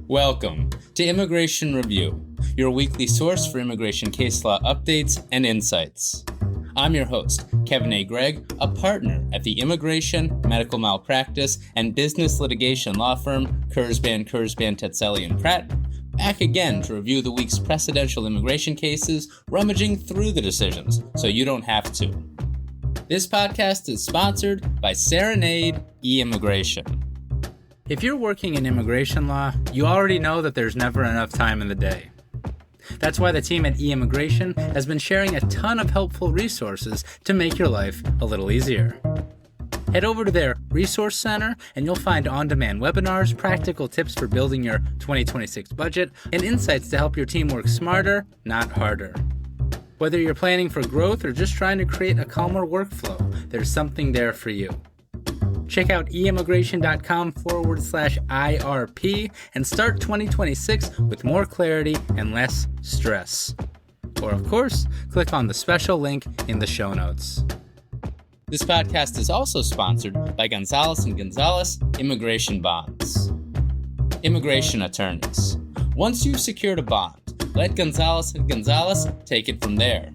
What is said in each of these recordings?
Welcome to Immigration Review, your weekly source for immigration case law updates and insights. I'm your host, Kevin A. Gregg, a partner at the Immigration, Medical Malpractice, and Business Litigation law firm Kurzban, Tetzeli & Pratt, back again to review the week's precedential immigration cases, rummaging through the decisions so you don't have to. This podcast is sponsored by Serenade e-Immigration. If you're working in immigration law, you already know that there's never enough time in the day. That's why the team at e-Immigration has been sharing a ton of helpful resources to make your life a little easier. Head over to their resource center and you'll find on-demand webinars, practical tips for building your 2026 budget, and insights to help your team work smarter, not harder. Whether you're planning for growth or just trying to create a calmer workflow, there's something there for you. Check out eimmigration.com/IRP and start 2026 with more clarity and less stress. Or, of course, click on the special link in the show notes. This podcast is also sponsored by Gonzalez & Gonzalez Immigration Bonds. Immigration attorneys. Once you've secured a bond, let Gonzalez & Gonzalez take it from there.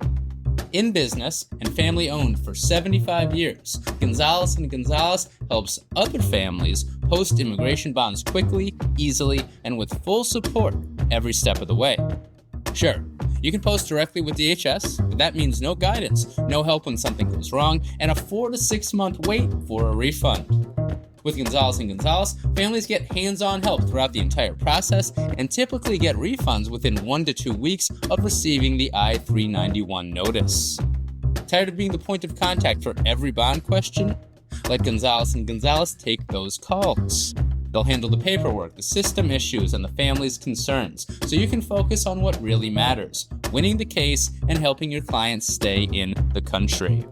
In business and family-owned for 75 years, Gonzalez & Gonzalez helps other families post immigration bonds quickly, easily, and with full support every step of the way. Sure, you can post directly with DHS, but that means no guidance, no help when something goes wrong, and a 4 to 6 month wait for a refund. With Gonzalez & Gonzalez, families get hands-on help throughout the entire process and typically get refunds within 1 to 2 weeks of receiving the I-391 notice. Tired of being the point of contact for every bond question? Let Gonzalez & Gonzalez take those calls. They'll handle the paperwork, the system issues, and the family's concerns, so you can focus on what really matters, winning the case and helping your clients stay in the country.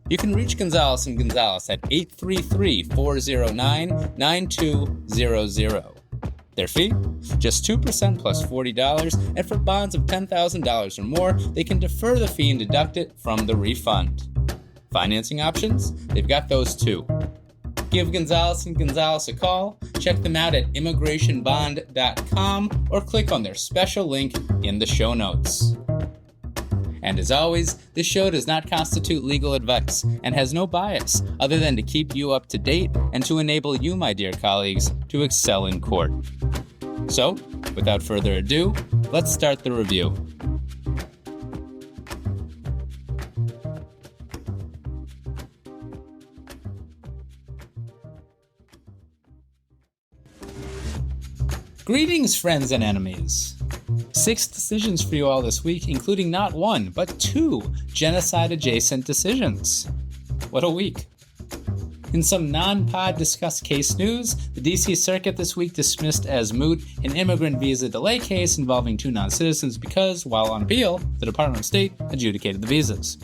You can reach Gonzalez & Gonzalez at 833-409-9200. Their fee? Just 2% plus $40, and for bonds of $10,000 or more, they can defer the fee and deduct it from the refund. Financing options? They've got those too. Give Gonzalez & Gonzalez a call, check them out at immigrationbond.com, or click on their special link in the show notes. And as always, this show does not constitute legal advice and has no bias other than to keep you up to date and to enable you, my dear colleagues, to excel in court. So, without further ado, let's start the review. Greetings, friends and enemies. 6 decisions for you all this week, including not 1, but 2 genocide-adjacent decisions. What a week. In some non-pod discussed case news, the D.C. Circuit this week dismissed as moot an immigrant visa delay case involving 2 non-citizens because, while on appeal, the Department of State adjudicated the visas.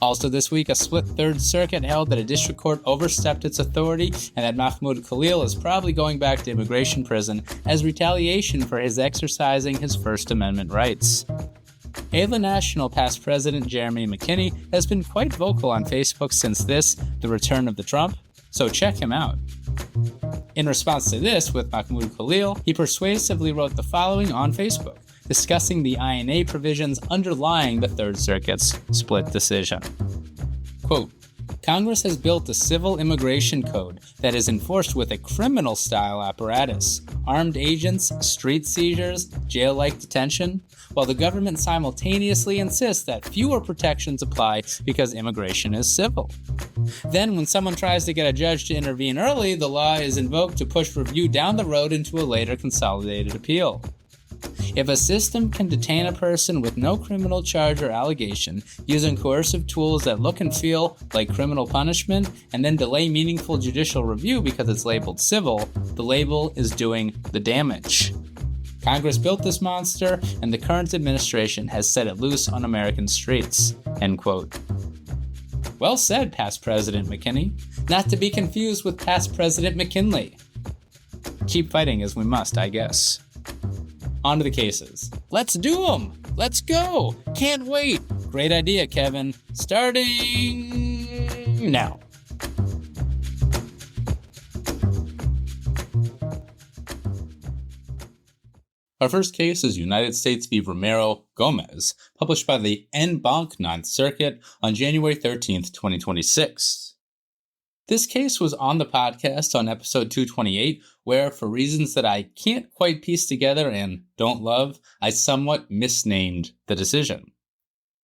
Also this week, a split Third Circuit held that a district court overstepped its authority and that Mahmoud Khalil is probably going back to immigration prison as retaliation for his exercising his First Amendment rights. AILA National past president Jeremy McKinney has been quite vocal on Facebook since the return of the Trump, so check him out. In response to this with Mahmoud Khalil, he persuasively wrote the following on Facebook, discussing the I&A provisions underlying the Third Circuit's split decision. Quote, Congress has built a civil immigration code that is enforced with a criminal-style apparatus, armed agents, street seizures, jail-like detention, while the government simultaneously insists that fewer protections apply because immigration is civil. Then, when someone tries to get a judge to intervene early, the law is invoked to push review down the road into a later consolidated appeal. If a system can detain a person with no criminal charge or allegation using coercive tools that look and feel like criminal punishment and then delay meaningful judicial review because it's labeled civil, the label is doing the damage. Congress built this monster, and the current administration has set it loose on American streets. End quote. Well said, past President McKinney. Not to be confused with past President McKinley. Keep fighting as we must, I guess. On to the cases. Let's do them! Let's go! Can't wait! Great idea, Kevin. Starting now. Our first case is United States v. Ramiro Gomez, published by the en banc 9th Circuit on January 13th, 2026. This case was on the podcast on episode 228, where, for reasons that I can't quite piece together and don't love, I somewhat misnamed the decision.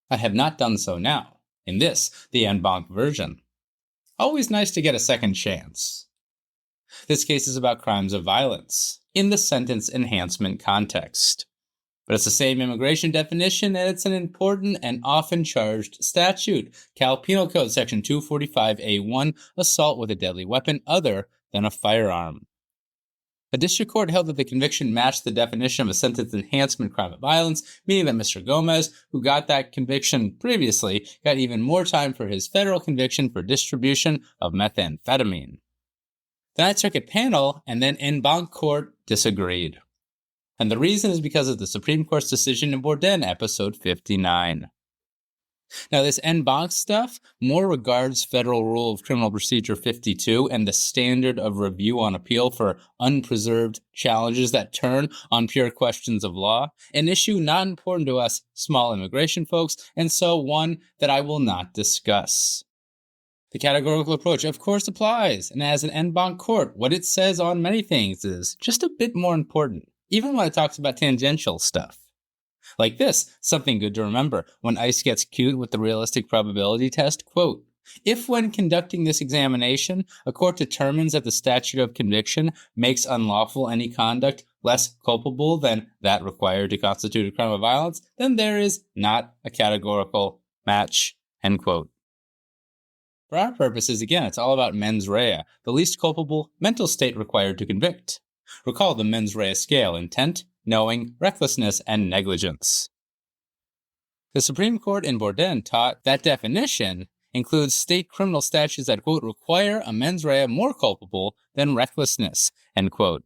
I have not done so now, in this, the en banc version. Always nice to get a second chance. This case is about crimes of violence, in the sentence enhancement context. But it's the same immigration definition, and it's an important and often charged statute. Cal Penal Code Section 245A1, assault with a deadly weapon other than a firearm. A district court held that the conviction matched the definition of a sentence enhancement crime of violence, meaning that Mr. Gomez, who got that conviction previously, got even more time for his federal conviction for distribution of methamphetamine. The Ninth Circuit panel and then en banc court disagreed. And the reason is because of the Supreme Court's decision in Borden, episode 59. Now, this en banc stuff more regards Federal Rule of Criminal Procedure 52 and the standard of review on appeal for unpreserved challenges that turn on pure questions of law, an issue not important to us small immigration folks, and so one that I will not discuss. The categorical approach, of course, applies, and as an en banc court, what it says on many things is just a bit more important, even when it talks about tangential stuff. Like this, something good to remember when ICE gets cute with the realistic probability test, quote, if when conducting this examination, a court determines that the statute of conviction makes unlawful any conduct less culpable than that required to constitute a crime of violence, then there is not a categorical match, end quote. For our purposes, again, it's all about mens rea, the least culpable mental state required to convict. Recall the mens rea scale: intent, knowing, recklessness, and negligence. The Supreme Court in Borden taught that definition includes state criminal statutes that, quote, require a mens rea more culpable than recklessness, end quote.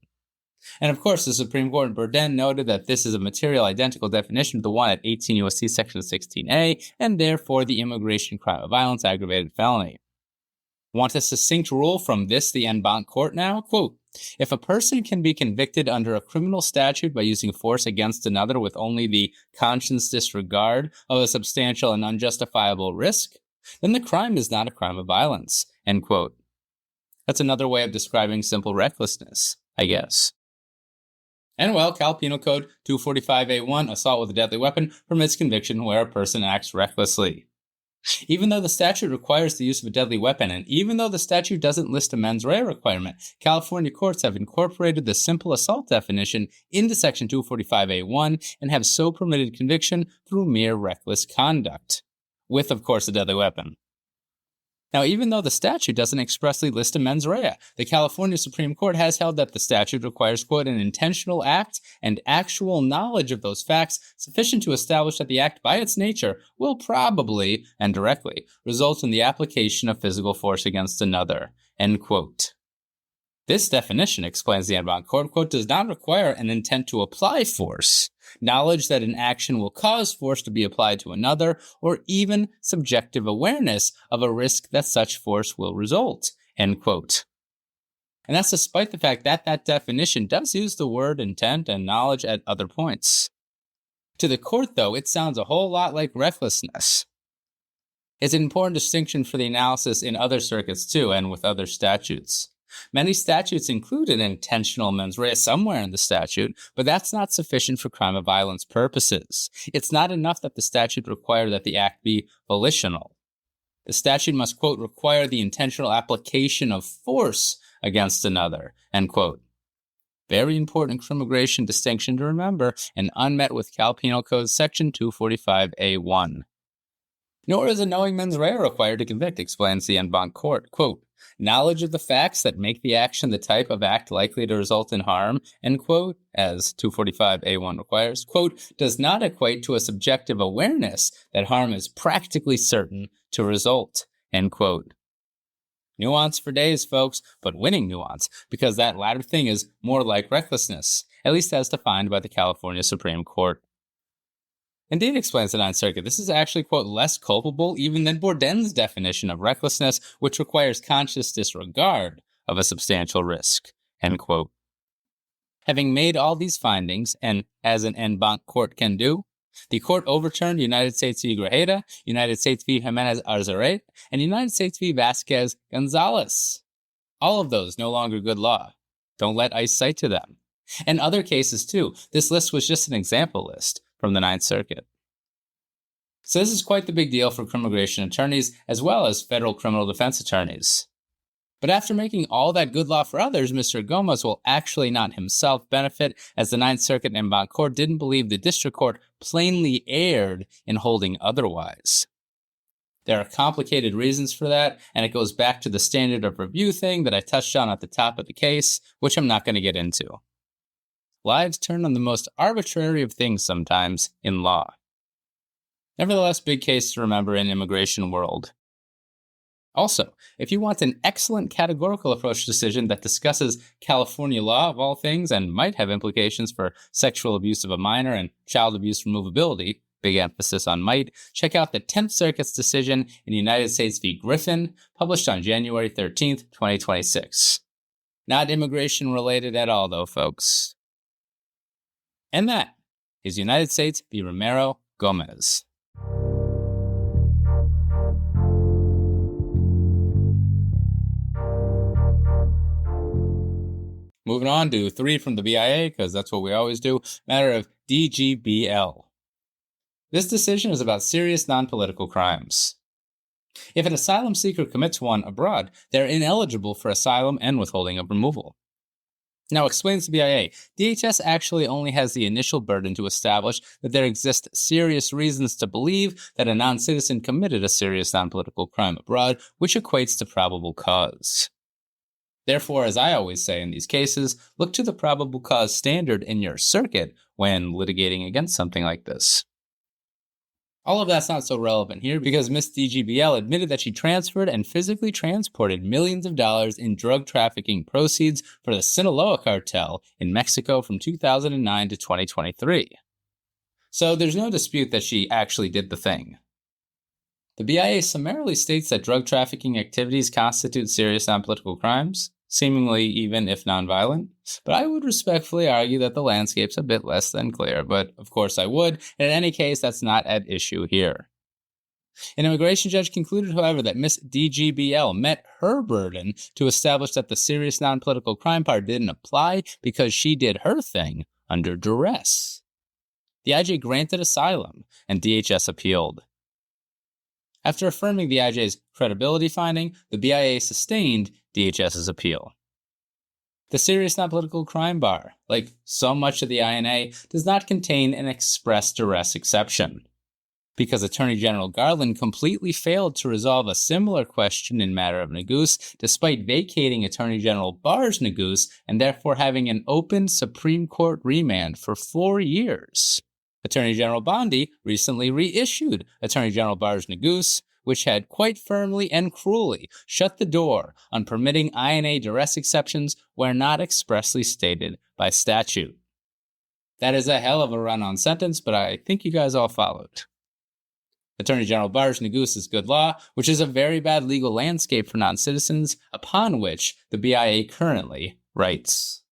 And of course, the Supreme Court in Borden noted that this is a material identical definition to the one at 18 U.S.C. Section 16A, and therefore the immigration crime of violence aggravated felony. Want a succinct rule from this, the en banc court now? Quote, if a person can be convicted under a criminal statute by using force against another with only the conscious disregard of a substantial and unjustifiable risk, then the crime is not a crime of violence, end quote. That's another way of describing simple recklessness, I guess. And well, Cal Penal Code 245A1, assault with a deadly weapon, permits conviction where a person acts recklessly. Even though the statute requires the use of a deadly weapon, and even though the statute doesn't list a mens rea requirement, California courts have incorporated the simple assault definition into Section 245A1 and have so permitted conviction through mere reckless conduct, with, of course, a deadly weapon. Now, even though the statute doesn't expressly list a mens rea, the California Supreme Court has held that the statute requires, quote, an intentional act and actual knowledge of those facts sufficient to establish that the act by its nature will probably and directly result in the application of physical force against another, end quote. This definition, explains the en banc court, quote, does not require an intent to apply force, knowledge that an action will cause force to be applied to another, or even subjective awareness of a risk that such force will result, end quote. And that's despite the fact that that definition does use the word intent and knowledge at other points. To the court, though, it sounds a whole lot like recklessness. It's an important distinction for the analysis in other circuits, too, and with other statutes. Many statutes include an intentional mens rea somewhere in the statute, but that's not sufficient for crime of violence purposes. It's not enough that the statute require that the act be volitional. The statute must, quote, require the intentional application of force against another, end quote. Very important immigration distinction to remember, and unmet with Cal Penal Code Section 245A1. Nor is a knowing mens rea required to convict, explains the en banc court, quote, knowledge of the facts that make the action the type of act likely to result in harm, end quote, as 245A1 requires, quote, does not equate to a subjective awareness that harm is practically certain to result, end quote. Nuance for days, folks, but winning nuance, because that latter thing is more like recklessness, at least as defined by the California Supreme Court. Indeed, explains the Ninth Circuit, this is actually, quote, less culpable even than Borden's definition of recklessness, which requires conscious disregard of a substantial risk, end quote. Having made all these findings, and as an en banc court can do, the court overturned United States v. Grajeda, United States v. Jimenez Arzaret, and United States v. Vasquez Gonzalez. All of those no longer good law. Don't let ICE cite to them. And other cases too. This list was just an example list from the Ninth Circuit. So this is quite the big deal for immigration attorneys as well as federal criminal defense attorneys. But after making all that good law for others, Mr. Gomez will actually not himself benefit, as the Ninth Circuit en banc court didn't believe the district court plainly erred in holding otherwise. There are complicated reasons for that, and it goes back to the standard of review thing that I touched on at the top of the case, which I'm not going to get into. Lives turn on the most arbitrary of things sometimes in law. Nevertheless, big case to remember in immigration world. Also, if you want an excellent categorical approach decision that discusses California law of all things and might have implications for sexual abuse of a minor and child abuse removability, big emphasis on might, check out the 10th Circuit's decision in United States v. Griffin, published on January 13th, 2026. Not immigration related at all, though, folks. And that is United States v. Ramiro Gomez. Moving on to 3 from the BIA, because that's what we always do. Matter of DGBL. This decision is about serious non-political crimes. If an asylum seeker commits one abroad, they're ineligible for asylum and withholding of removal. Now, explains the BIA, DHS actually only has the initial burden to establish that there exist serious reasons to believe that a non-citizen committed a serious non-political crime abroad, which equates to probable cause. Therefore, as I always say in these cases, look to the probable cause standard in your circuit when litigating against something like this. All of that's not so relevant here because Ms. DGBL admitted that she transferred and physically transported millions of dollars in drug trafficking proceeds for the Sinaloa cartel in Mexico from 2009 to 2023. So there's no dispute that she actually did the thing. The BIA summarily states that drug trafficking activities constitute serious non-political crimes, seemingly even if nonviolent, but I would respectfully argue that the landscape's a bit less than clear, but of course I would, and in any case that's not at issue here. An immigration judge concluded, however, that Ms. DGBL met her burden to establish that the serious non-political crime part didn't apply because she did her thing under duress. The IJ granted asylum, and DHS appealed. After affirming the IJ's credibility finding, the BIA sustained DHS's appeal. The serious non-political crime bar, like so much of the INA, does not contain an express duress exception. Because Attorney General Garland completely failed to resolve a similar question in matter of Neguise, despite vacating Attorney General Barr's Neguise and therefore having an open Supreme Court remand for 4 years. Attorney General Bondi recently reissued Attorney General Barr's Neguise, which had quite firmly and cruelly shut the door on permitting INA duress exceptions where not expressly stated by statute. That is a hell of a run-on sentence, but I think you guys all followed. Attorney General Barr's Neguise is good law, which is a very bad legal landscape for non-citizens, upon which the BIA currently writes.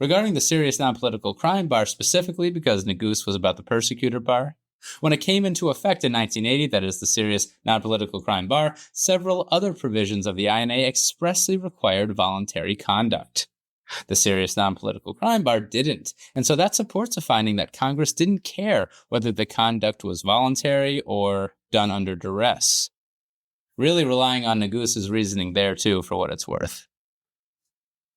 Regarding the serious non-political crime bar specifically, because Neguise was about the persecutor bar, when it came into effect in 1980, that is the serious non-political crime bar, several other provisions of the INA expressly required voluntary conduct. The serious non-political crime bar didn't, and so that supports a finding that Congress didn't care whether the conduct was voluntary or done under duress. Really relying on Neguise's reasoning there too, for what it's worth.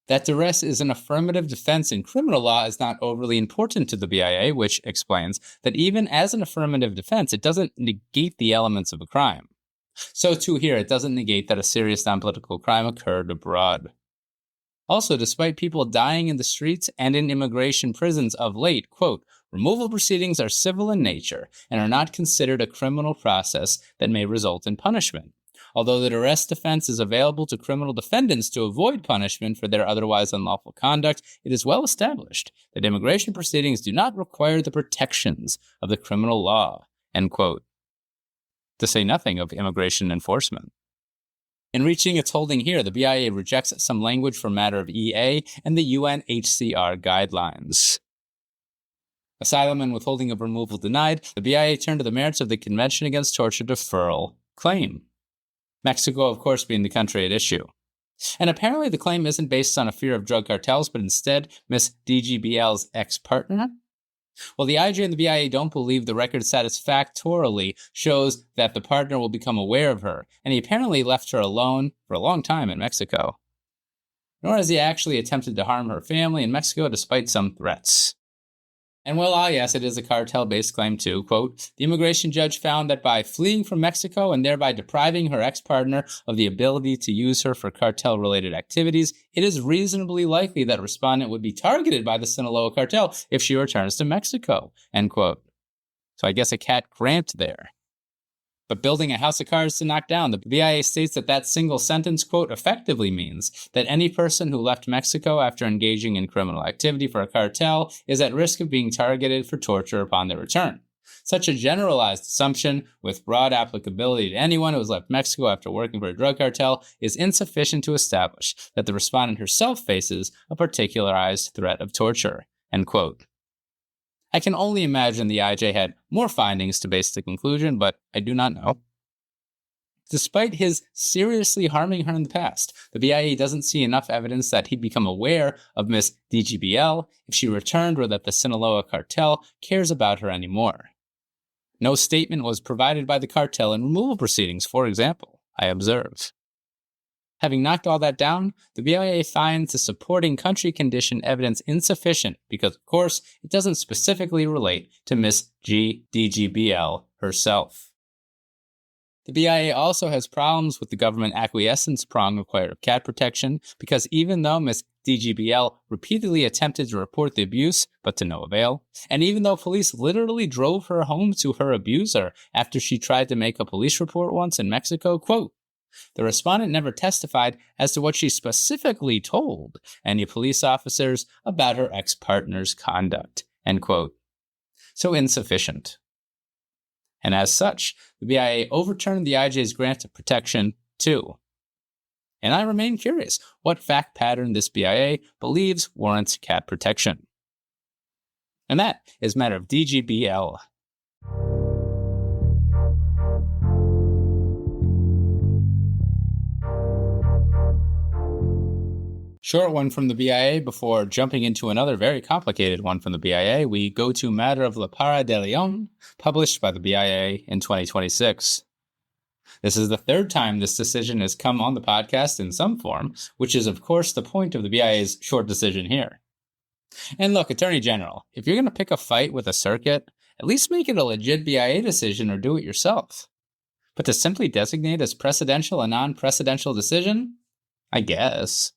That duress is an affirmative defense in criminal law is not overly important to the BIA, which explains that even as an affirmative defense, it doesn't negate the elements of a crime. So too here, it doesn't negate that a serious non-political crime occurred abroad. Also, despite people dying in the streets and in immigration prisons of late, quote, removal proceedings are civil in nature and are not considered a criminal process that may result in punishment. Although the duress defense is available to criminal defendants to avoid punishment for their otherwise unlawful conduct, it is well established that immigration proceedings do not require the protections of the criminal law, end quote. To say nothing of immigration enforcement. In reaching its holding here, the BIA rejects some language from matter of EA and the UNHCR guidelines. Asylum and withholding of removal denied, the BIA turned to the merits of the Convention Against Torture deferral claim. Mexico, of course, being the country at issue. And apparently the claim isn't based on a fear of drug cartels, but instead Miss DGBL's ex-partner. Well, the IJ and the BIA don't believe the record satisfactorily shows that the partner will become aware of her, and he apparently left her alone for a long time in Mexico. Nor has he actually attempted to harm her family in Mexico despite some threats. And well, yes, it is a cartel-based claim too. Quote, the immigration judge found that by fleeing from Mexico and thereby depriving her ex-partner of the ability to use her for cartel-related activities, it is reasonably likely that respondent would be targeted by the Sinaloa cartel if she returns to Mexico, end quote. So I guess a cat grant there. But building a house of cards to knock down, the BIA states that single sentence, quote, effectively means that any person who left Mexico after engaging in criminal activity for a cartel is at risk of being targeted for torture upon their return. Such a generalized assumption, with broad applicability to anyone who has left Mexico after working for a drug cartel, is insufficient to establish that the respondent herself faces a particularized threat of torture, end quote. I can only imagine the IJ had more findings to base the conclusion, but I do not know. Despite his seriously harming her in the past, the BIA doesn't see enough evidence that he'd become aware of Miss DGBL if she returned or that the Sinaloa cartel cares about her anymore. No statement was provided by the cartel in removal proceedings, for example, I observe. Having knocked all that down, the BIA finds the supporting country condition evidence insufficient because, of course, it doesn't specifically relate to Miss DGBL herself. The BIA also has problems with the government acquiescence prong required of cat protection because even though Miss DGBL repeatedly attempted to report the abuse, but to no avail, and even though police literally drove her home to her abuser after she tried to make a police report once in Mexico, quote, the respondent never testified as to what she specifically told any police officers about her ex-partner's conduct, end quote. So insufficient. And as such, the BIA overturned the IJ's grant of protection too. And I remain curious what fact pattern this BIA believes warrants cat protection. And that is matter of DGBL. Short one from the BIA before jumping into another very complicated one from the BIA. We go to matter of Laparra-Deleon, published by the BIA in 2026. This is the third time this decision has come on the podcast in some form, which is of course the point of the BIA's short decision here. And look, Attorney General, if you're going to pick a fight with a circuit, at least make it a legit BIA decision or do it yourself. But to simply designate as precedential a non-precedential decision? I guess.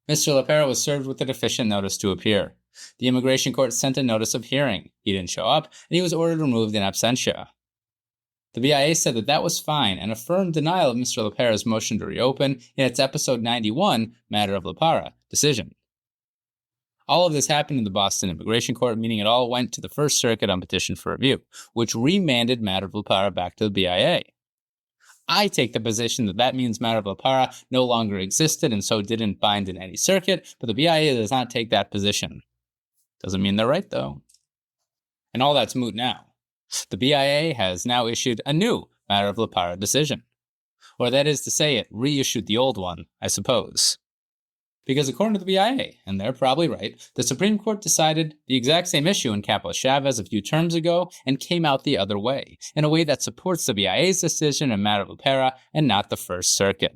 Mr. Laparra was served with a deficient notice to appear. The immigration court sent a notice of hearing. He didn't show up, and he was ordered removed in absentia. The BIA said that was fine and affirmed denial of Mr. Laparra's motion to reopen in its episode 91, Matter of Laparra, decision. All of this happened in the Boston Immigration Court, meaning it all went to the First Circuit on petition for review, which remanded Matter of Laparra back to the BIA. I take the position that means Matter of Laparra no longer existed and so didn't bind in any circuit, but the BIA does not take that position. Doesn't mean they're right, though. And all that's moot now. The BIA has now issued a new Matter of Laparra decision. Or that is to say, it reissued the old one, I suppose. Because according to the BIA, and they're probably right, the Supreme Court decided the exact same issue in Campos Chavez a few terms ago and came out the other way, in a way that supports the BIA's decision in Matter of Laparra and not the First Circuit.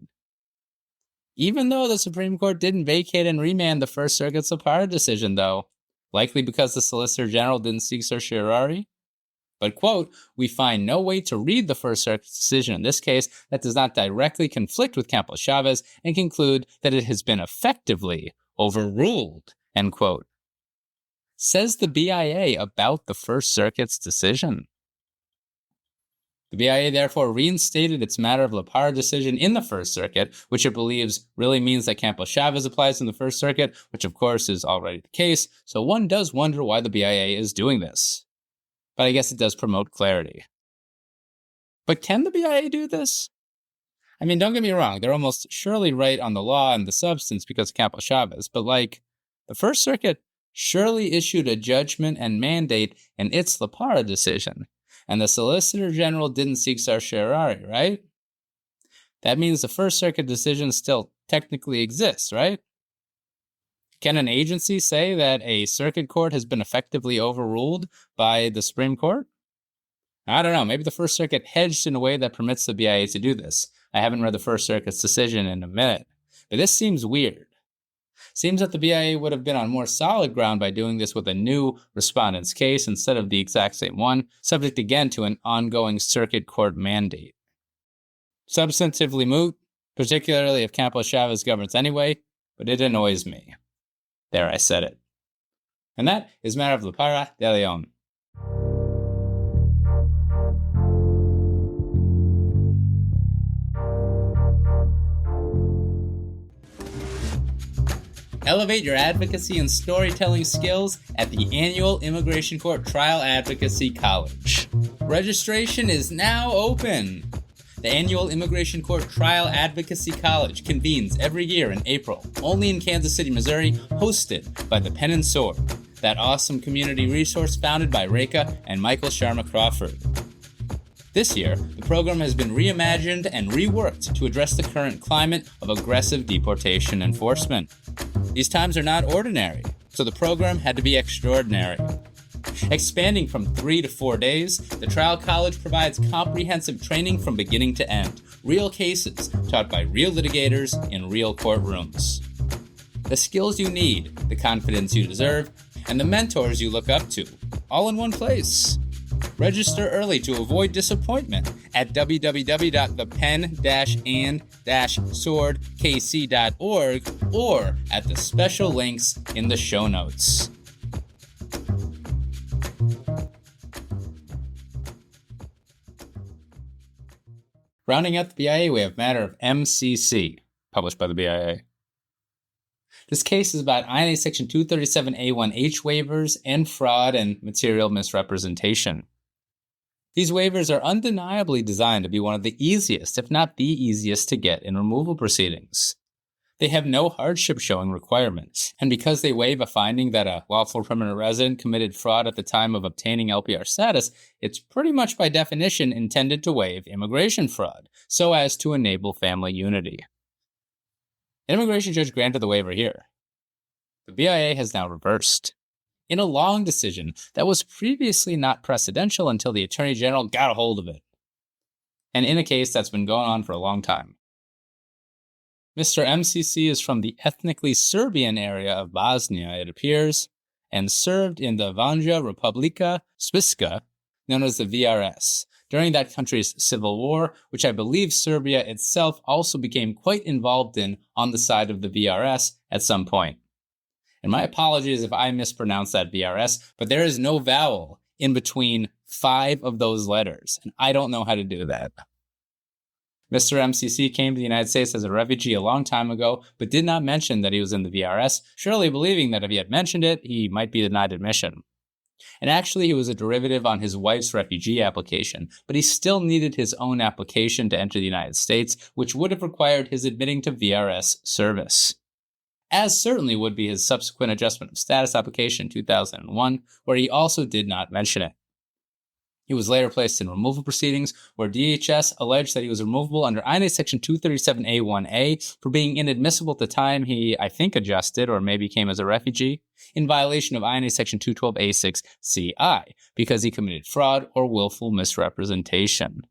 Even though the Supreme Court didn't vacate and remand the First Circuit's Laparra decision, though, likely because the Solicitor General didn't seek certiorari. But, quote, we find no way to read the First Circuit's decision in this case that does not directly conflict with Campos Chavez and conclude that it has been effectively overruled, end quote. Says the BIA about the First Circuit's decision. The BIA therefore reinstated its Matter of Laparra decision in the First Circuit, which it believes really means that Campos Chavez applies in the First Circuit, which of course is already the case, so one does wonder why the BIA is doing this. But I guess it does promote clarity. But can the BIA do this? I mean, don't get me wrong, they're almost surely right on the law and the substance because of Campos Chavez, but the First Circuit surely issued a judgment and mandate in its Laparra decision, and the Solicitor General didn't seek certiorari, right? That means the First Circuit decision still technically exists, right? Can an agency say that a circuit court has been effectively overruled by the Supreme Court? I don't know. Maybe the First Circuit hedged in a way that permits the BIA to do this. I haven't read the First Circuit's decision in a minute, but this seems weird. Seems that the BIA would have been on more solid ground by doing this with a new respondent's case instead of the exact same one, subject again to an ongoing circuit court mandate. Substantively moot, particularly if Campos Chavez governs anyway, but it annoys me. There, I said it. And that is matter of Laparra-Deleon. Elevate your advocacy and storytelling skills at the annual Immigration Court Trial Advocacy College. Registration is now open. The annual Immigration Court Trial Advocacy College convenes every year in April, only in Kansas City, Missouri, hosted by the Pen and Sword, that awesome community resource founded by Reka and Michael Sharma Crawford. This year, the program has been reimagined and reworked to address the current climate of aggressive deportation enforcement. These times are not ordinary, so the program had to be extraordinary. Expanding from 3 to 4 days, the Trial College provides comprehensive training from beginning to end, real cases taught by real litigators in real courtrooms. The skills you need, the confidence you deserve, and the mentors you look up to, all in one place. Register early to avoid disappointment at www.thepen-and-swordkc.org or at the special links in the show notes. Rounding out the BIA, we have matter of MCC, published by the BIA. This case is about I&A Section 237A1H waivers and fraud and material misrepresentation. These waivers are undeniably designed to be one of the easiest, if not the easiest, to get in removal proceedings. They have no hardship showing requirements, and because they waive a finding that a lawful permanent resident committed fraud at the time of obtaining LPR status, it's pretty much by definition intended to waive immigration fraud, so as to enable family unity. An immigration judge granted the waiver here. The BIA has now reversed. In a long decision that was previously not precedential until the Attorney General got a hold of it. And in a case that's been going on for a long time. Mr. MCC is from the ethnically Serbian area of Bosnia, it appears, and served in the Vanja Republika Srpska, known as the VRS, during that country's civil war, which I believe Serbia itself also became quite involved in on the side of the VRS at some point. And my apologies if I mispronounce that VRS, but there is no vowel in between 5 of those letters, and I don't know how to do that. Mr. MCC came to the United States as a refugee a long time ago, but did not mention that he was in the VRS, surely believing that if he had mentioned it, he might be denied admission. And actually, he was a derivative on his wife's refugee application, but he still needed his own application to enter the United States, which would have required his admitting to VRS service. As certainly would be his subsequent adjustment of status application in 2001, where he also did not mention it. He was later placed in removal proceedings, where DHS alleged that he was removable under I&A Section 237A1A for being inadmissible at the time he, I think, adjusted or maybe came as a refugee, in violation of I&A Section 212A6CI, because he committed fraud or willful misrepresentation.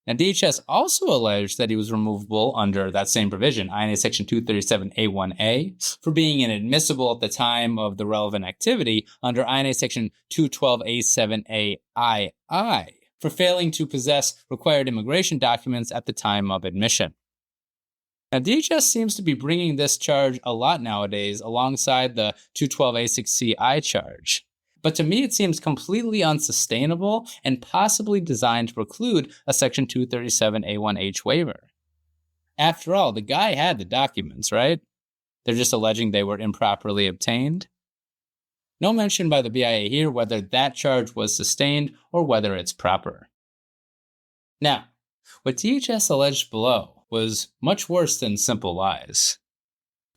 Now, DHS also alleged that he was removable under that same provision, I&A Section 237A1A, for being inadmissible at the time of the relevant activity under I&A Section 212A7AII, for failing to possess required immigration documents at the time of admission. Now, DHS seems to be bringing this charge a lot nowadays alongside the 212A6CI charge. But to me, it seems completely unsustainable and possibly designed to preclude a Section 237A1H waiver. After all, the guy had the documents, right? They're just alleging they were improperly obtained. No mention by the BIA here whether that charge was sustained or whether it's proper. Now, What DHS alleged below was much worse than simple lies.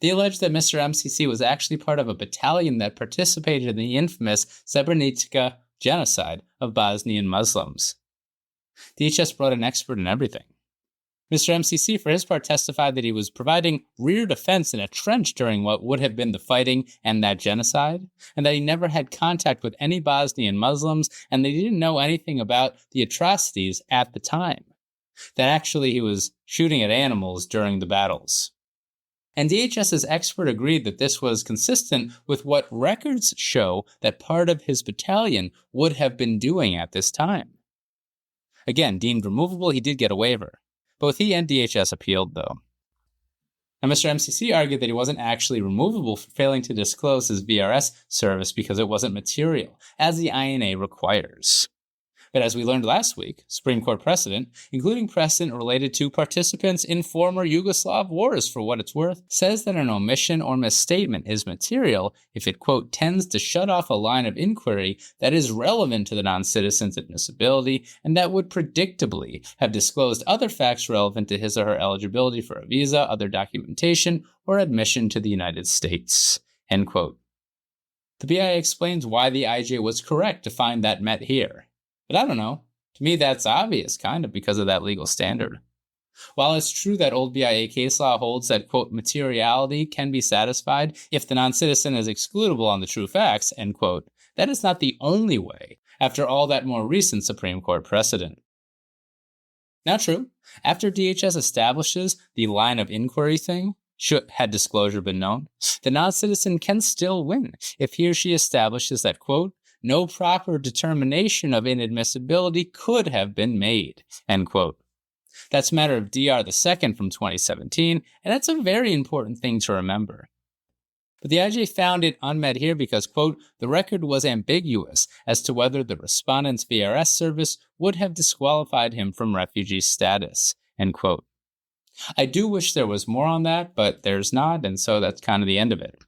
They alleged that Mr. MCC was actually part of a battalion that participated in the infamous Srebrenica genocide of Bosnian Muslims. DHS brought an expert in everything. Mr. MCC, for his part, testified that he was providing rear defense in a trench during what would have been the fighting and that genocide, and that he never had contact with any Bosnian Muslims, and they didn't know anything about the atrocities at the time. That actually he was shooting at animals during the battles. And DHS's expert agreed that this was consistent with what records show that part of his battalion would have been doing at this time. Again, deemed removable, he did get a waiver. Both he and DHS appealed, though. Now, Mr. MCC argued that he wasn't actually removable for failing to disclose his VRS service because it wasn't material, as the INA requires. But as we learned last week, Supreme Court precedent, including precedent related to participants in former Yugoslav wars for what it's worth, says that an omission or misstatement is material if it, quote, tends to shut off a line of inquiry that is relevant to the non-citizen's admissibility and that would predictably have disclosed other facts relevant to his or her eligibility for a visa, other documentation, or admission to the United States, end quote. The BIA explains why the IJ was correct to find that met here. But I don't know. To me, that's obvious, kind of, because of that legal standard. While it's true that old BIA case law holds that, quote, materiality can be satisfied if the non-citizen is excludable on the true facts, end quote, that is not the only way, after all that more recent Supreme Court precedent. Now true, after DHS establishes the line of inquiry thing, had disclosure been known, the non-citizen can still win if he or she establishes that, quote, no proper determination of inadmissibility could have been made, end quote. That's a matter of DR the second from 2017, and that's a very important thing to remember. But the IJ found it unmet here because, quote, the record was ambiguous as to whether the respondent's VRS service would have disqualified him from refugee status, end quote. I do wish there was more on that, but there's not, and so that's kind of the end of it.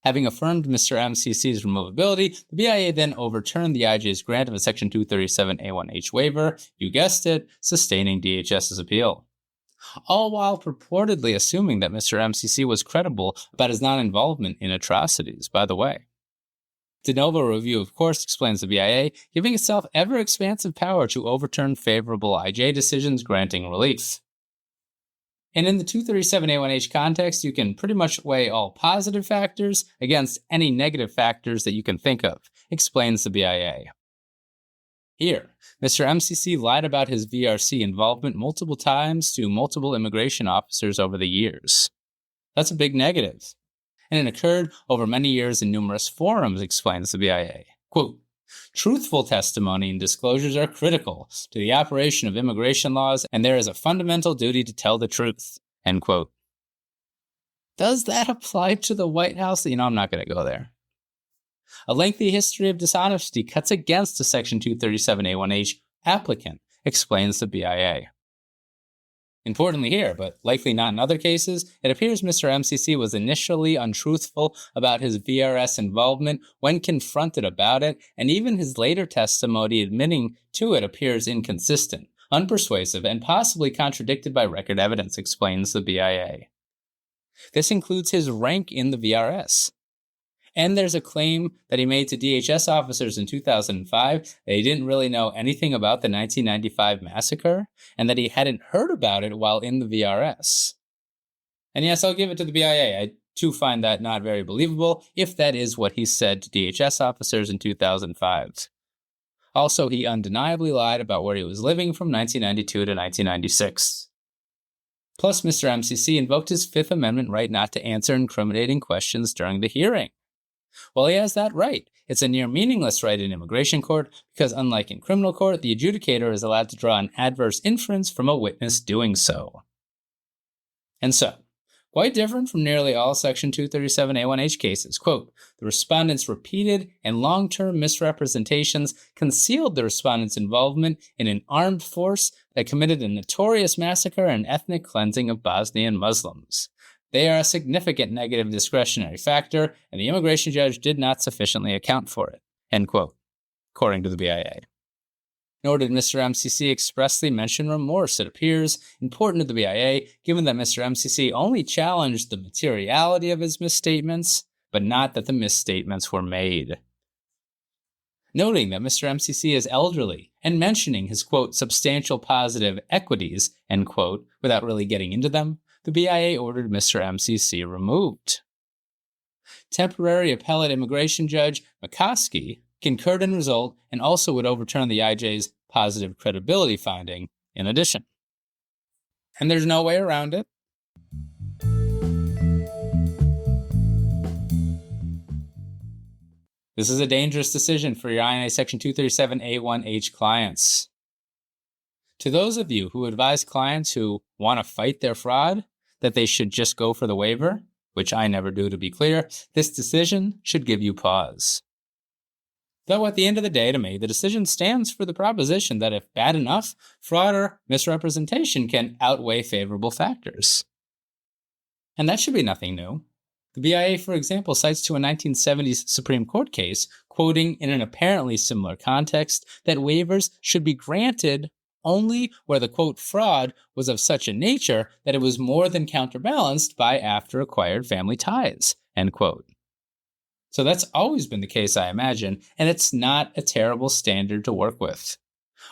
Having affirmed Mr. MCC's removability, the BIA then overturned the IJ's grant of a Section 237A1H waiver, you guessed it, sustaining DHS's appeal. All while purportedly assuming that Mr. MCC was credible about his non-involvement in atrocities, by the way. De novo review, of course, explains the BIA, giving itself ever-expansive power to overturn favorable IJ decisions granting relief. And in the 237A1H context, you can pretty much weigh all positive factors against any negative factors that you can think of, explains the BIA. Here, Mr. MCC lied about his VRC involvement multiple times to multiple immigration officers over the years. That's a big negative. And it occurred over many years in numerous forums, explains the BIA. Quote, truthful testimony and disclosures are critical to the operation of immigration laws, and there is a fundamental duty to tell the truth, end quote. Does that apply to the White House? I'm not going to go there. A lengthy history of dishonesty cuts against a Section 237A1H applicant, explains the BIA. Importantly here, but likely not in other cases, it appears Mr. MCC was initially untruthful about his VRS involvement when confronted about it, and even his later testimony admitting to it appears inconsistent, unpersuasive, and possibly contradicted by record evidence, explains the BIA. This includes his rank in the VRS. And there's a claim that he made to DHS officers in 2005 that he didn't really know anything about the 1995 massacre, and that he hadn't heard about it while in the VRS. And yes, I'll give it to the BIA. I too find that not very believable, if that is what he said to DHS officers in 2005. Also, he undeniably lied about where he was living from 1992 to 1996. Plus, Mr. MCC invoked his Fifth Amendment right not to answer incriminating questions during the hearing. Well, he has that right. It's a near meaningless right in immigration court because, unlike in criminal court, the adjudicator is allowed to draw an adverse inference from a witness doing so. And so, quite different from nearly all Section 237A1H cases, quote, the respondent's repeated and long-term misrepresentations concealed the respondent's involvement in an armed force that committed a notorious massacre and ethnic cleansing of Bosnian Muslims. They are a significant negative discretionary factor, and the immigration judge did not sufficiently account for it, end quote, according to the BIA. Nor did Mr. MCC expressly mention remorse. It appears important to the BIA, given that Mr. MCC only challenged the materiality of his misstatements, but not that the misstatements were made. Noting that Mr. MCC is elderly and mentioning his, quote, substantial positive equities, end quote, without really getting into them, the BIA ordered Mr. MCC removed. Temporary appellate immigration judge McCoskey concurred in result and also would overturn the IJ's positive credibility finding in addition. And there's no way around it. This is a dangerous decision for your INA Section 237A1H clients. To those of you who advise clients who want to fight their fraud that they should just go for the waiver, which I never do to be clear, this decision should give you pause. Though at the end of the day, to me, the decision stands for the proposition that if bad enough, fraud or misrepresentation can outweigh favorable factors. And that should be nothing new. The BIA, for example, cites to a 1970s Supreme Court case, quoting in an apparently similar context, that waivers should be granted only where the, quote, fraud was of such a nature that it was more than counterbalanced by after-acquired family ties, end quote. So that's always been the case, I imagine, and it's not a terrible standard to work with.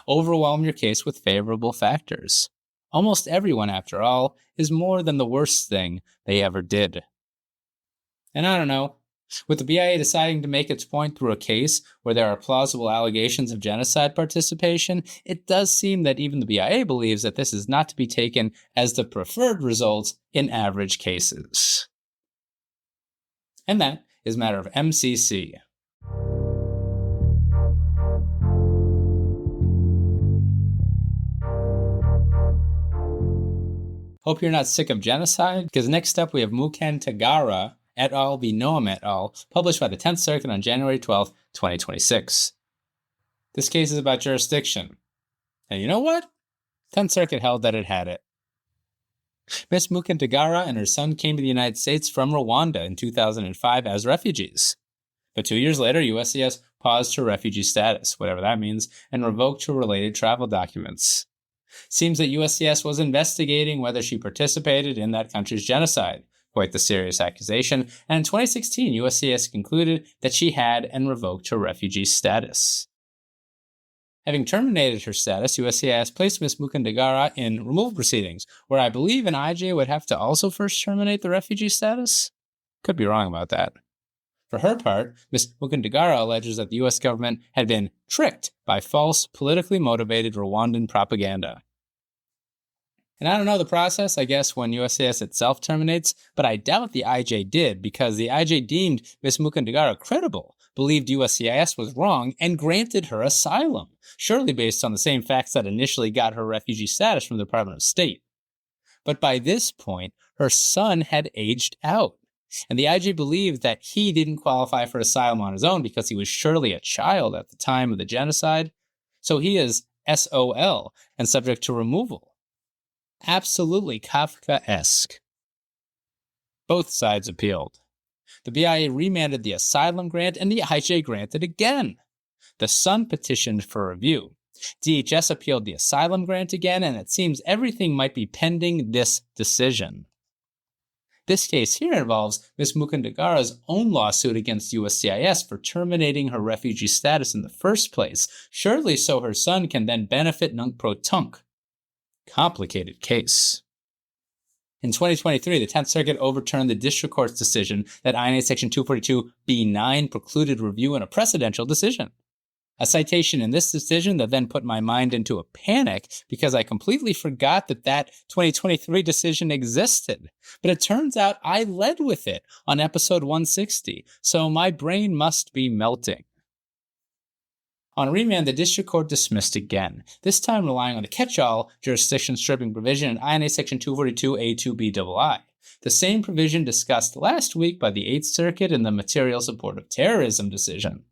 Overwhelm your case with favorable factors. Almost everyone, after all, is more than the worst thing they ever did. And I don't know, with the BIA deciding to make its point through a case where there are plausible allegations of genocide participation, it does seem that even the BIA believes that this is not to be taken as the preferred result in average cases. And that is a matter of MCC. Hope you're not sick of genocide, because next up we have Muken Tagara et al. V. Noam et al., published by the 10th Circuit on January 12, 2026. This case is about jurisdiction. And you know what? 10th Circuit held that it had it. Ms. Muken Tagara and her son came to the United States from Rwanda in 2005 as refugees. But 2 years later, USCIS paused her refugee status, whatever that means, and revoked her related travel documents. Seems that USCIS was investigating whether she participated in that country's genocide. Quite the serious accusation, and in 2016, USCIS concluded that she had and revoked her refugee status. Having terminated her status, USCIS placed Ms. Muken Tagara in removal proceedings, where I believe an IJ would have to also first terminate the refugee status? Could be wrong about that. For her part, Ms. Muken Tagara alleges that the U.S. government had been tricked by false, politically motivated Rwandan propaganda. And I don't know the process, I guess, when USCIS itself terminates, but I doubt the IJ did, because the IJ deemed Ms. Muken Tagara credible, believed USCIS was wrong, and granted her asylum, surely based on the same facts that initially got her refugee status from the Department of State. But by this point, her son had aged out, and the IJ believed that he didn't qualify for asylum on his own because he was surely a child at the time of the genocide, so he is SOL and subject to removal. Absolutely Kafkaesque. Both sides appealed. The BIA remanded the asylum grant, and the IJ granted again. The son petitioned for review. DHS appealed the asylum grant again, and it seems everything might be pending this decision. This case here involves Ms. Muken Tagara's own lawsuit against USCIS for terminating her refugee status in the first place, surely so her son can then benefit nunc-pro-tunc. Complicated case. In 2023, the 10th Circuit overturned the District Court's decision that INA Section 242b9 precluded review in a precedential decision. A citation in this decision that then put my mind into a panic because I completely forgot that 2023 decision existed. But it turns out I led with it on episode 160, so my brain must be melting. On remand, the District Court dismissed again, this time relying on the catch-all jurisdiction stripping provision in INA Section 242A2Bii, the same provision discussed last week by the 8th Circuit in the Material Support of Terrorism decision.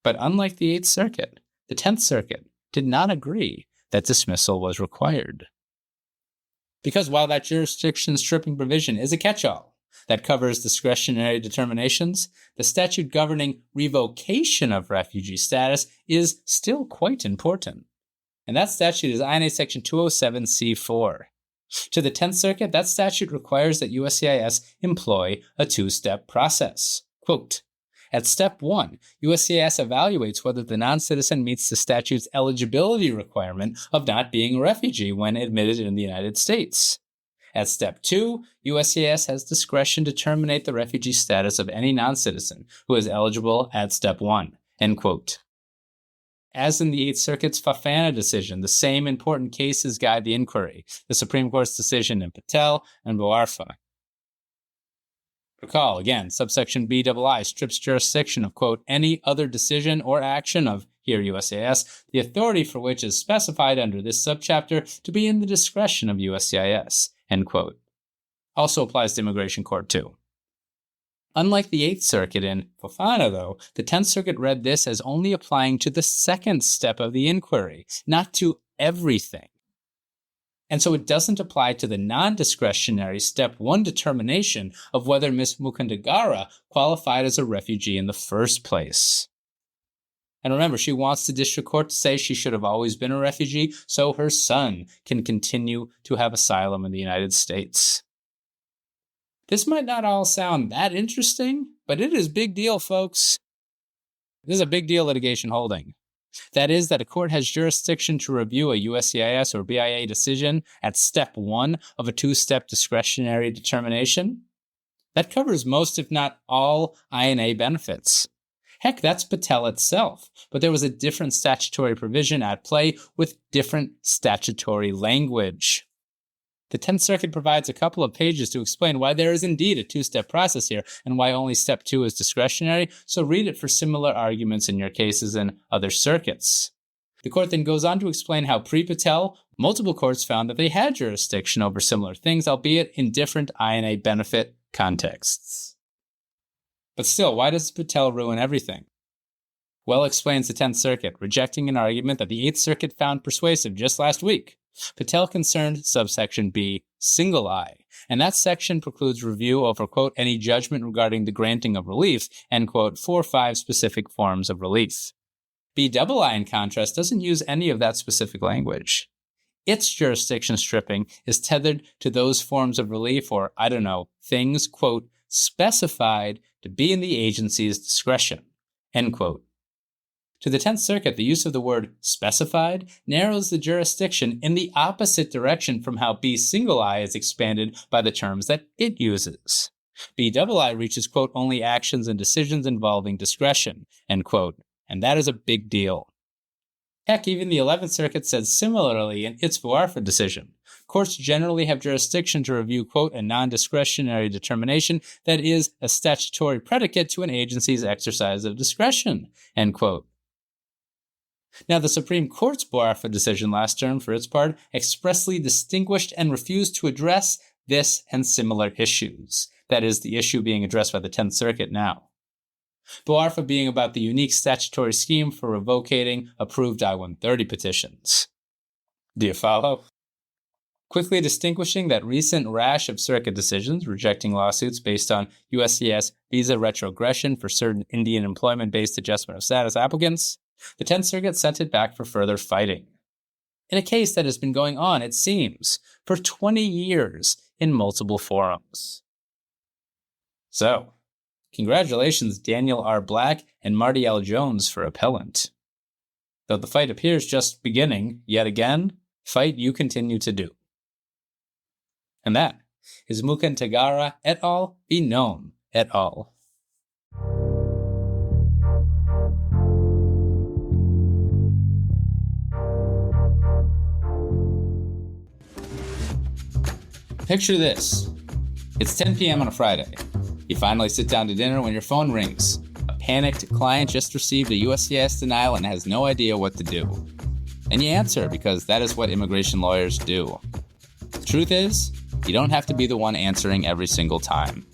But unlike the 8th Circuit, the 10th Circuit did not agree that dismissal was required. Because while that jurisdiction stripping provision is a catch-all, that covers discretionary determinations, the statute governing revocation of refugee status is still quite important. And that statute is I&A Section 207C4. To the 10th Circuit, that statute requires that USCIS employ a two-step process. Quote, at step 1, USCIS evaluates whether the non-citizen meets the statute's eligibility requirement of not being a refugee when admitted in the United States. At step 2, USCIS has discretion to terminate the refugee status of any non-citizen who is eligible at step 1. End quote. As in the 8th Circuit's Fafana decision, the same important cases guide the inquiry, the Supreme Court's decision in Patel and Boarfa. Recall, again, subsection BII strips jurisdiction of, quote, any other decision or action of, here USCIS, the authority for which is specified under this subchapter to be in the discretion of USCIS, end quote. Also applies to immigration court, too. Unlike the 8th Circuit in Fofana, though, the 10th Circuit read this as only applying to the second step of the inquiry, not to everything. And so it doesn't apply to the non-discretionary step 1 determination of whether Ms. Mukundagara qualified as a refugee in the first place. And remember, she wants the district court to say she should have always been a refugee so her son can continue to have asylum in the United States. This might not all sound that interesting, but it is a big deal, folks. This is a big deal litigation holding. That is, that a court has jurisdiction to review a USCIS or BIA decision at step 1 of a two-step discretionary determination. That covers most, if not all, I&A benefits. Heck, that's Patel itself, but there was a different statutory provision at play with different statutory language. The 10th Circuit provides a couple of pages to explain why there is indeed a two-step process here and why only step 2 is discretionary, so read it for similar arguments in your cases in other circuits. The court then goes on to explain how pre-Patel, multiple courts found that they had jurisdiction over similar things, albeit in different I&A benefit contexts. But still, why does Patel ruin everything? Well, explains the 10th Circuit, rejecting an argument that the 8th Circuit found persuasive just last week. Patel concerned subsection B, single I, and that section precludes review over, quote, any judgment regarding the granting of relief, end quote, for 5 specific forms of relief. BII, in contrast, doesn't use any of that specific language. Its jurisdiction stripping is tethered to those forms of relief or, things, quote, specified to be in the agency's discretion, end quote. To the 10th Circuit, the use of the word specified narrows the jurisdiction in the opposite direction from how B single I is expanded by the terms that it uses. BII reaches, quote, only actions and decisions involving discretion, end quote, and that is a big deal. Heck, even the 11th Circuit said similarly in its Boarfa decision. Courts generally have jurisdiction to review, quote, a non-discretionary determination that is a statutory predicate to an agency's exercise of discretion, end quote. Now, the Supreme Court's Boarfa decision last term, for its part, expressly distinguished and refused to address this and similar issues. That is, the issue being addressed by the 10th Circuit now. Boarfa being about the unique statutory scheme for revocating approved I-130 petitions. Do you follow? Quickly distinguishing that recent rash of circuit decisions rejecting lawsuits based on USCIS visa retrogression for certain Indian employment-based adjustment of status applicants, the 10th Circuit sent it back for further fighting. In a case that has been going on, it seems, for 20 years in multiple forums. So, congratulations Daniel R. Black and Marty L. Jones for appellant. Though the fight appears just beginning, yet again, fight you continue to do. And that is Mukundagara et al. Be known et al. Picture this. It's 10 p.m. on a Friday. You finally sit down to dinner when your phone rings. A panicked client just received a USCIS denial and has no idea what to do. And you answer because that is what immigration lawyers do. The truth is, you don't have to be the one answering every single time.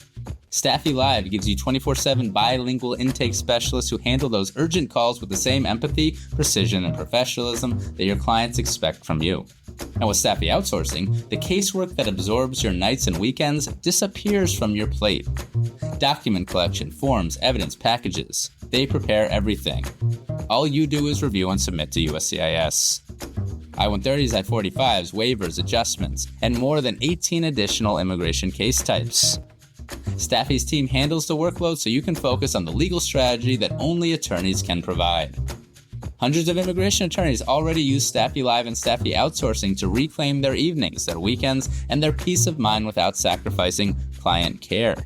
Staffy Live gives you 24/7 bilingual intake specialists who handle those urgent calls with the same empathy, precision, and professionalism that your clients expect from you. And with staffy outsourcing, the casework that absorbs your nights and weekends disappears from your plate. Document collection, forms, evidence, packages, they prepare everything. All you do is review and submit to USCIS. I-130s, I-45s, waivers, adjustments, and more than 18 additional immigration case types. Staffy's team handles the workload so you can focus on the legal strategy that only attorneys can provide. Hundreds of immigration attorneys already use Staffy Live and Staffy Outsourcing to reclaim their evenings, their weekends, and their peace of mind without sacrificing client care.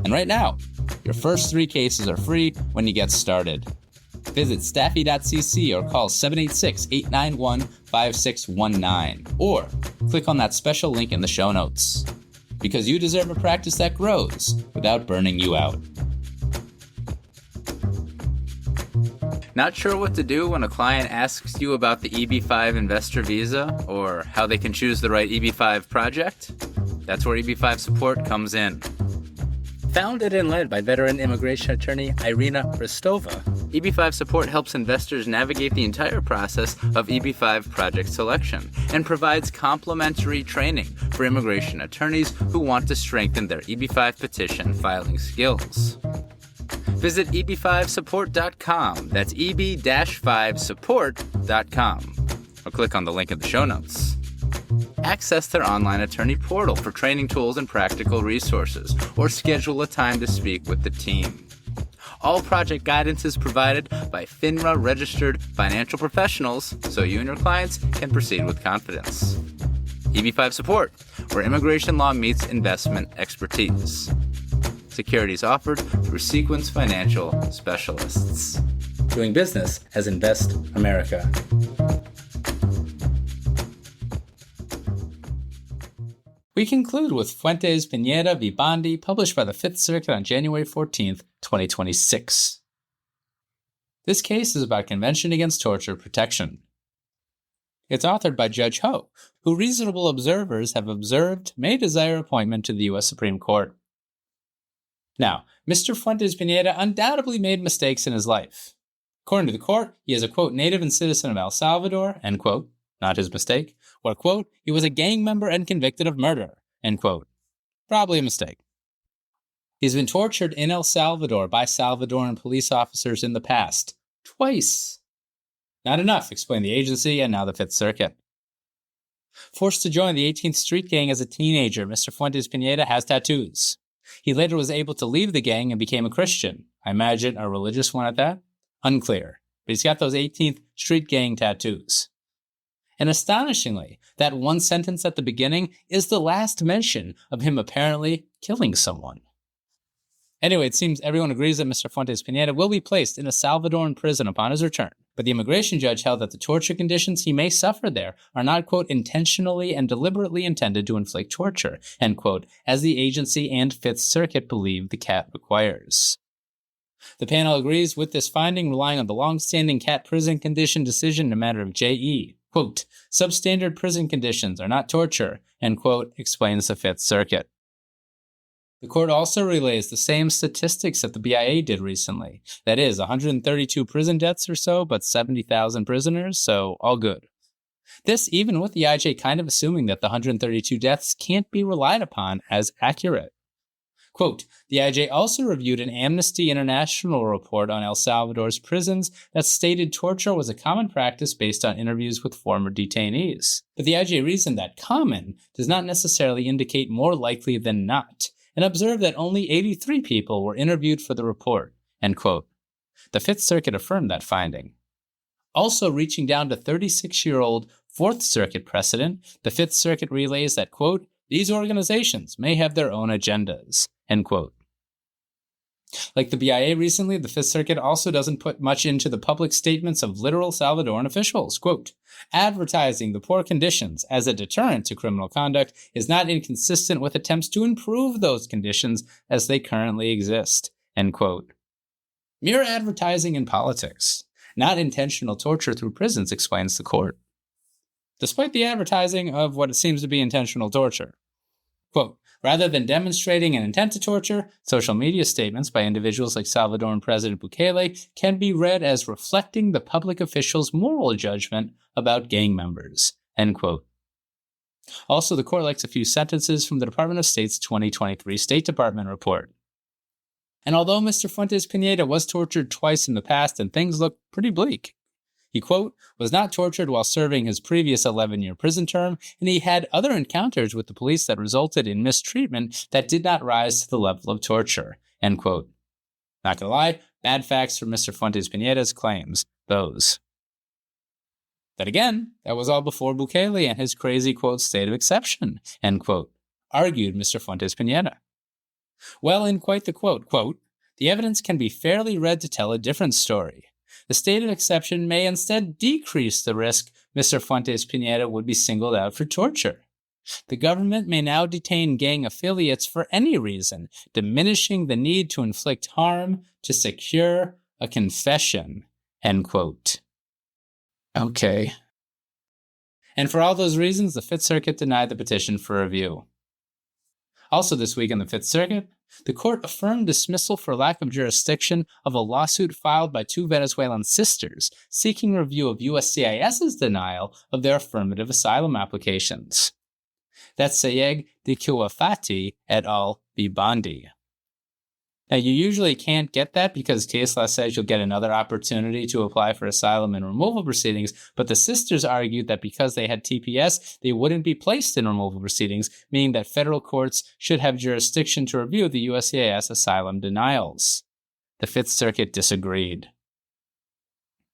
And right now, your first 3 cases are free when you get started. Visit staffy.cc or call 786-891-5619 or click on that special link in the show notes. Because you deserve a practice that grows without burning you out. Not sure what to do when a client asks you about the EB-5 investor visa or how they can choose the right EB-5 project? That's where EB-5 support comes in. Founded and led by veteran immigration attorney Irina Rostova, EB-5 support helps investors navigate the entire process of EB-5 project selection and provides complimentary training for immigration attorneys who want to strengthen their EB-5 petition filing skills. Visit eb5support.com, that's eb-5support.com, or click on the link in the show notes. Access their online attorney portal for training tools and practical resources, or schedule a time to speak with the team. All project guidance is provided by FINRA-registered financial professionals, so you and your clients can proceed with confidence. EB-5 Support, where immigration law meets investment expertise. Securities offered through Sequence Financial Specialists. Doing business as Invest America. We conclude with Fuentes-Pineda v. Bondi, published by the Fifth Circuit on January 14th, 2026. This case is about Convention Against Torture protection. It's authored by Judge Ho, who reasonable observers have observed may desire appointment to the U.S. Supreme Court. Now, Mr. Fuentes-Pineda undoubtedly made mistakes in his life. According to the court, he is a, quote, native and citizen of El Salvador, end quote, not his mistake, or, quote, he was a gang member and convicted of murder, end quote. Probably a mistake. He's been tortured in El Salvador by Salvadoran police officers in the past, twice. Not enough, explained the agency and now the Fifth Circuit. Forced to join the 18th Street Gang as a teenager, Mr. Fuentes-Pineda has tattoos. He later was able to leave the gang and became a Christian. I imagine a religious one at that? Unclear. But he's got those 18th Street Gang tattoos. And astonishingly, that one sentence at the beginning is the last mention of him apparently killing someone. Anyway, it seems everyone agrees that Mr. Fuentes-Pineda will be placed in a Salvadoran prison upon his return. But the immigration judge held that the torture conditions he may suffer there are not, quote, intentionally and deliberately intended to inflict torture, end quote, as the agency and Fifth Circuit believe the CAT requires. The panel agrees with this finding, relying on the long-standing CAT prison condition decision in a matter of J.E. Quote, substandard prison conditions are not torture, end quote, explains the Fifth Circuit. The court also relays the same statistics that the BIA did recently. That is, 132 prison deaths or so, but 70,000 prisoners, so all good. This even with the IJ kind of assuming that the 132 deaths can't be relied upon as accurate. Quote, the IJ also reviewed an Amnesty International report on El Salvador's prisons that stated torture was a common practice based on interviews with former detainees. But the IJ reasoned that common does not necessarily indicate more likely than not, and observed that only 83 people were interviewed for the report, end quote. The Fifth Circuit affirmed that finding. Also reaching down to 36-year-old Fourth Circuit precedent, the Fifth Circuit relays that, quote, these organizations may have their own agendas, end quote. Like the BIA recently, the Fifth Circuit also doesn't put much into the public statements of literal Salvadoran officials. Quote, advertising the poor conditions as a deterrent to criminal conduct is not inconsistent with attempts to improve those conditions as they currently exist, end quote. Mere advertising in politics, not intentional torture through prisons, explains the court. Despite the advertising of what it seems to be intentional torture. Quote, rather than demonstrating an intent to torture, social media statements by individuals like Salvadoran President Bukele can be read as reflecting the public official's moral judgment about gang members, end quote, Also, the court likes a few sentences from the Department of State's 2023 State Department report. And although Mr. Fuentes Pineda was tortured twice in the past and things look pretty bleak, he, quote, was not tortured while serving his previous 11-year prison term, and he had other encounters with the police that resulted in mistreatment that did not rise to the level of torture, end quote. Not gonna lie, bad facts for Mr. Fuentes Pineda's claims, those. Then again, that was all before Bukele and his crazy, quote, state of exception, end quote, argued Mr. Fuentes Pineda. Well, in quite the quote, the evidence can be fairly read to tell a different story. The state of exception may instead decrease the risk Mr. Fuentes Pineda would be singled out for torture. The government may now detain gang affiliates for any reason, diminishing the need to inflict harm to secure a confession, end quote. Okay. And for all those reasons, the Fifth Circuit denied the petition for review. Also this week in the Fifth Circuit, the court affirmed dismissal for lack of jurisdiction of a lawsuit filed by two Venezuelan sisters seeking review of USCIS's denial of their affirmative asylum applications. That's Sayeg de Kuafati et al. V. Bondi. Now, you usually can't get that because case law says you'll get another opportunity to apply for asylum and removal proceedings, but the sisters argued that because they had TPS, they wouldn't be placed in removal proceedings, meaning that federal courts should have jurisdiction to review the USCIS asylum denials. The Fifth Circuit disagreed.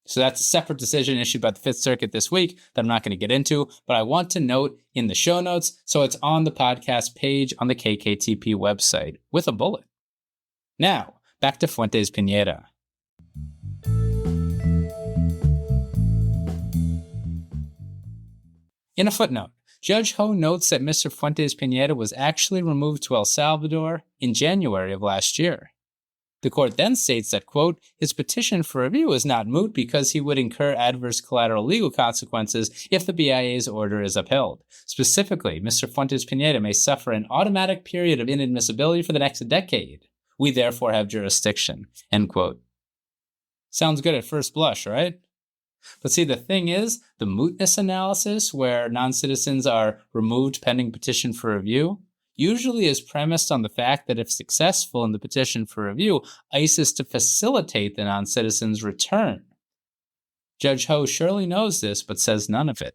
So that's a separate decision issued by the Fifth Circuit this week that I'm not going to get into, but I want to note in the show notes, so it's on the podcast page on the KKTP website with a bullet. Now, back to Fuentes Pineda. In a footnote, Judge Ho notes that Mr. Fuentes Pineda was actually removed to El Salvador in January of last year. The court then states that, quote, his petition for review is not moot because he would incur adverse collateral legal consequences if the BIA's order is upheld. Specifically, Mr. Fuentes Pineda may suffer an automatic period of inadmissibility for the next decade. We therefore have jurisdiction, end quote. Sounds good at first blush, right? But see, the thing is, the mootness analysis, where non-citizens are removed pending petition for review, usually is premised on the fact that if successful in the petition for review, ICE is to facilitate the non-citizen's return. Judge Ho surely knows this, but says none of it.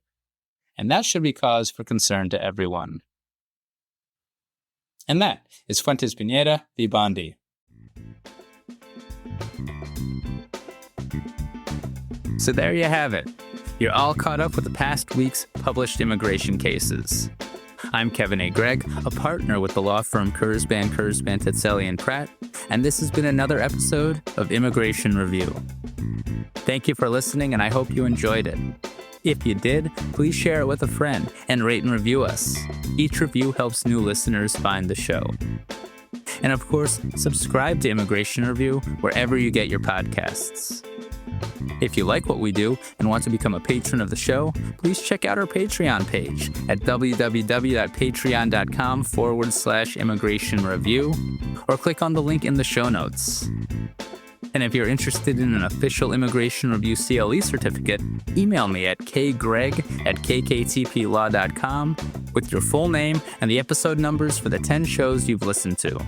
And that should be cause for concern to everyone. And that is Fuentes Pineda v. Bondi. So there you have it. You're all caught up with the past week's published immigration cases. I'm Kevin A. Gregg, a partner with the law firm Kurzban, Tetzeli & Pratt, and this has been another episode of Immigration Review. Thank you for listening, and I hope you enjoyed it. If you did, please share it with a friend and rate and review us. Each review helps new listeners find the show. And of course, subscribe to Immigration Review wherever you get your podcasts. If you like what we do and want to become a patron of the show, please check out our Patreon page at www.patreon.com/Immigration Review or click on the link in the show notes. And if you're interested in an official Immigration Review CLE certificate, email me at kgreg@kktplaw.com with your full name and the episode numbers for the 10 shows you've listened to.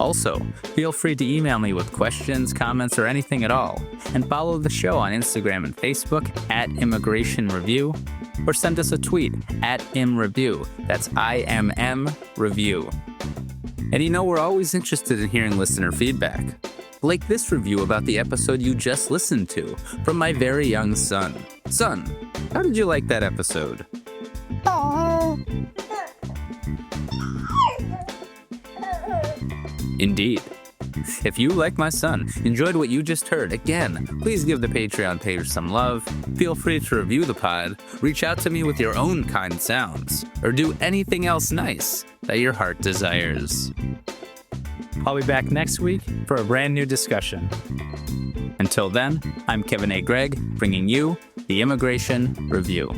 Also, feel free to email me with questions, comments, or anything at all, and follow the show on Instagram and Facebook at Immigration Review, or send us a tweet at ImReview. That's IMM Review. And you know, we're always interested in hearing listener feedback. Like this review about the episode you just listened to from my very young son. Son, how did you like that episode? Indeed. If you, like my son, enjoyed what you just heard, again, please give the Patreon page some love, feel free to review the pod, reach out to me with your own kind sounds, or do anything else nice that your heart desires. I'll be back next week for a brand new discussion. Until then, I'm Kevin A. Gregg, bringing you the Immigration Review.